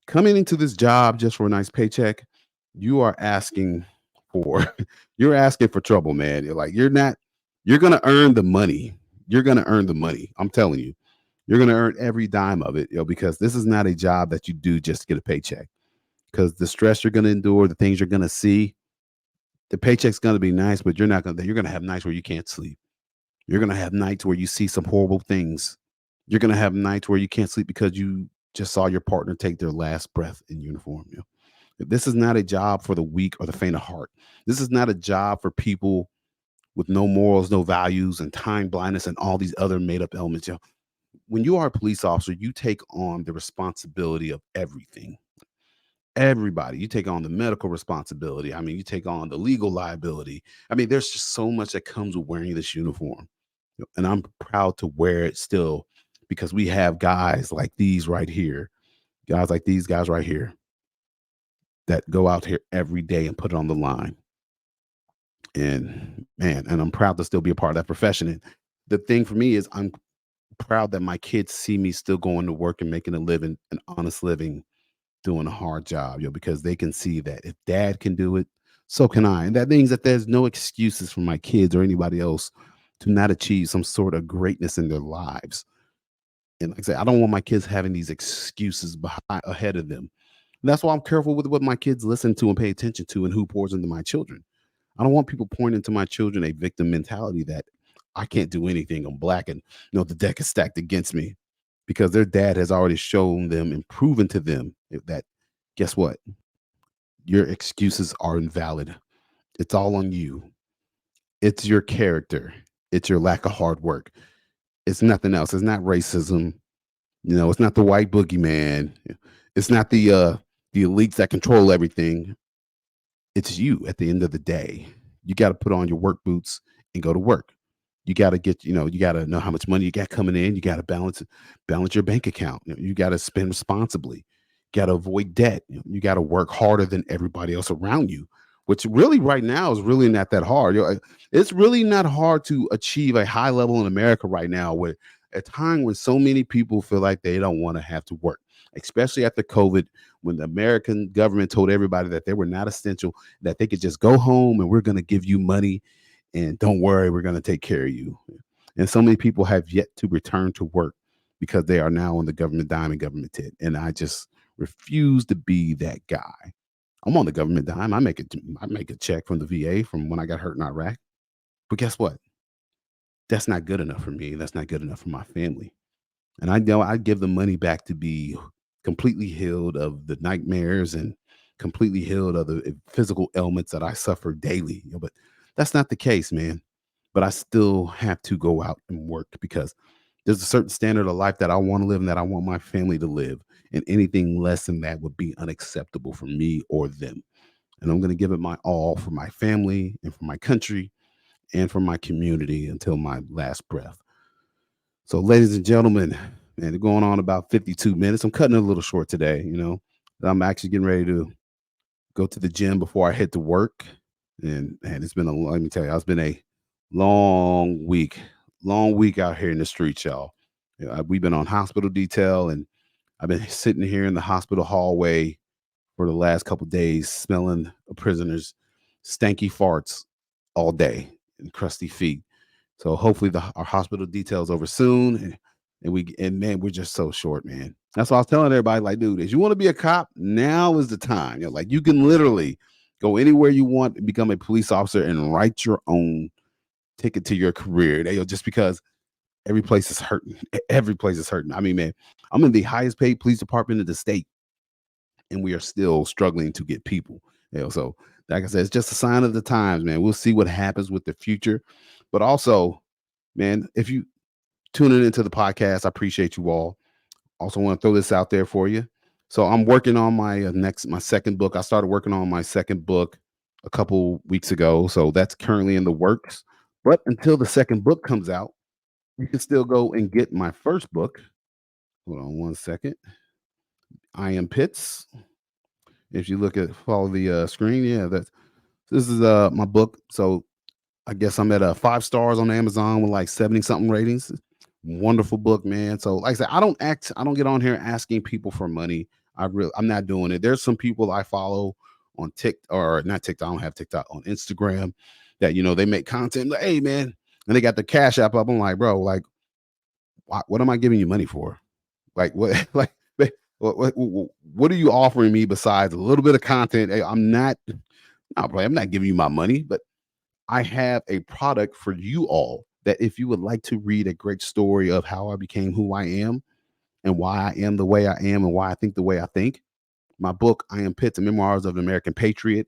S1: coming into this job just for a nice paycheck, you are asking for you're asking for trouble, man. You're gonna earn the money. You're gonna earn the money. I'm telling you, you're gonna earn every dime of it, because this is not a job that you do just to get a paycheck. Because the stress you're gonna endure, the things you're gonna see, the paycheck's gonna be nice, but you're gonna have nights where you can't sleep. You're gonna have nights where you see some horrible things. You're gonna have nights where you can't sleep because you just saw your partner take their last breath in uniform. This is not a job for the weak or the faint of heart. This is not a job for people with no morals, no values, and time blindness and all these other made up elements. When you are a police officer, you take on the responsibility of everything. Everybody, you take on the medical responsibility. I mean, you take on the legal liability. I mean, there's just so much that comes with wearing this uniform. And I'm proud to wear it still because we have guys like these right here, guys like these guys right here that go out here every day and put it on the line. And man, and I'm proud to still be a part of that profession. And the thing for me is I'm proud that my kids see me still going to work and making a living, an honest living, doing a hard job, because they can see that if dad can do it, so can I. And that means that there's no excuses for my kids or anybody else to not achieve some sort of greatness in their lives. And like I said, I don't want my kids having these excuses ahead of them. And that's why I'm careful with what my kids listen to and pay attention to and who pours into my children. I don't want people pointing to my children a victim mentality that I can't do anything. I'm black and the deck is stacked against me because their dad has already shown them and proven to them that guess what? Your excuses are invalid. It's all on you. It's your character. It's your lack of hard work. It's nothing else. It's not racism. It's not the white boogeyman. It's not the elites that control everything. It's you at the end of the day. You got to put on your work boots and go to work. You got to you got to know how much money you got coming in. You got to balance your bank account. You got to spend responsibly. You got to avoid debt. You got to work harder than everybody else around you, which really right now is really not that hard. It's really not hard to achieve a high level in America right now, where a time when so many people feel like they don't want to have to work, especially after COVID, when the American government told everybody that they were not essential, that they could just go home and we're going to give you money and don't worry, we're going to take care of you. And so many people have yet to return to work because they are now on the government dime and government tit. And I just refuse to be that guy. I'm on the government dime. I make a check from the VA from when I got hurt in Iraq. But guess what? That's not good enough for me. That's not good enough for my family. And I know I'd give the money back to be completely healed of the nightmares and completely healed of the physical ailments that I suffer daily. But that's not the case, man. But I still have to go out and work because there's a certain standard of life that I want to live and that I want my family to live. And anything less than that would be unacceptable for me or them. And I'm going to give it my all for my family and for my country and for my community until my last breath. So, ladies and gentlemen, man, they're going on about 52 minutes. I'm cutting it a little short today. I'm actually getting ready to go to the gym before I head to work. And it's been let me tell you, it's been a long week out here in the streets, y'all. We've been on hospital detail, and I've been sitting here in the hospital hallway for the last couple of days, smelling a prisoner's stanky farts all day and crusty feet. So hopefully our hospital details over soon, and man, we're just so short, man. That's why I was telling everybody, like, dude, if you want to be a cop, now is the time. Like you can literally go anywhere you want and become a police officer and write your own ticket to your career. Just because every place is hurting. Every place is hurting. I mean, man, I'm in the highest paid police department in the state, and we are still struggling to get people. So like I said, it's just a sign of the times, man. We'll see what happens with the future. But also, man, if you tuning into the podcast, I appreciate you all. Also want to throw this out there for you. So I'm working on my second book. I started working on my second book a couple weeks ago. So that's currently in the works. But until the second book comes out, you can still go and get my first book. Hold on one second. I Am Pitts. If you follow the screen, this is my book. So I guess I'm at 5 stars on Amazon with like 70 something ratings. Wonderful book, man. So like I said, I don't get on here asking people for money. I'm not doing it. There's some people I follow on TikTok, or not TikTok, I don't have TikTok, on Instagram, that they make content like, hey man, and they got the Cash App up. I'm like, bro, like what am I giving you money for? Like what like what are you offering me besides a little bit of content? Hey, I'm not giving you my money, but I have a product for you all that if you would like to read a great story of how I became who I am and why I am the way I am and why I think the way I think, my book, I Am Pitts, Memoirs of an American Patriot.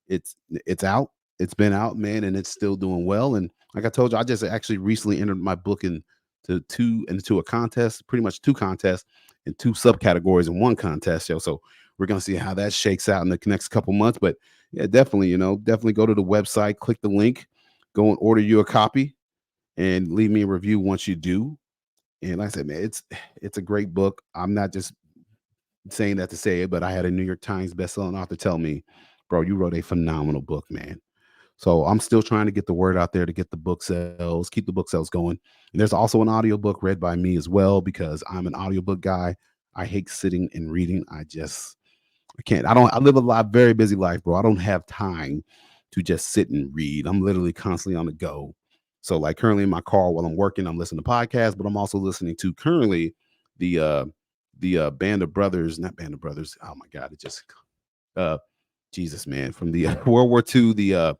S1: It's out. It's been out, man, and it's still doing well. And like I told you, I just actually recently entered my book into a contest, pretty much two contests and two subcategories in one contest, yo. So we're gonna see how that shakes out in the next couple months. But yeah, definitely, definitely go to the website, click the link, go and order you a copy, and leave me a review once you do. And like I said, man, it's a great book. I'm not just saying that to say it, but I had a New York Times bestselling author tell me, bro, you wrote a phenomenal book, man. So I'm still trying to get the word out there to get the book sales, keep the book sales going. And there's also an audiobook read by me as well because I'm an audiobook guy. I hate sitting and reading. I can't. I live very busy life, bro. I don't have time to just sit and read. I'm literally constantly on the go. So like currently in my car while I'm working, I'm listening to podcasts, but I'm also listening to currently the Band of Brothers, not Band of Brothers. Oh my God, it just uh Jesus, man, from the World War II, the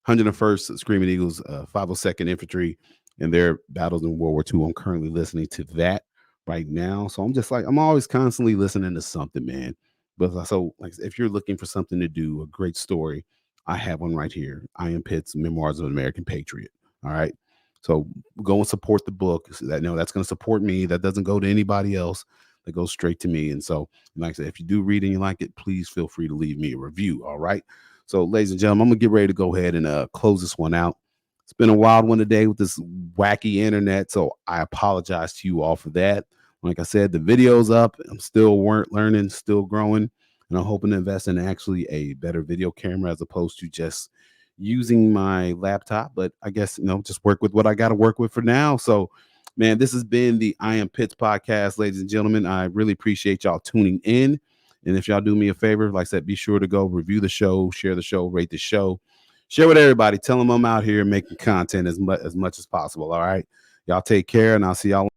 S1: 101st Screaming Eagles, 502nd Infantry, and their battles in World War II. I'm currently listening to that right now. So I'm just like, I'm always constantly listening to something, man. But so, like, if you're looking for something to do, a great story, I have one right here. I Am Pitt's Memoirs of an American Patriot. All right. So go and support the book. So that's going to support me. That doesn't go to anybody else. That goes straight to me. And so, like I said, if you do read and you like it, please feel free to leave me a review. All right. So, ladies and gentlemen, I'm gonna get ready to go ahead and close this one out. It's been a wild one today with this wacky internet, so I apologize to you all for that. Like I said, the video's up. I'm still learning, still growing, and I'm hoping to invest in actually a better video camera as opposed to just using my laptop. But I guess just work with what I got to work with for now. So, man, this has been the I Am Pitts podcast, ladies and gentlemen. I really appreciate y'all tuning in. And if y'all do me a favor, like I said, be sure to go review the show, share the show, rate the show, share with everybody. Tell them I'm out here making content as much as possible. All right. Y'all take care, and I'll see y'all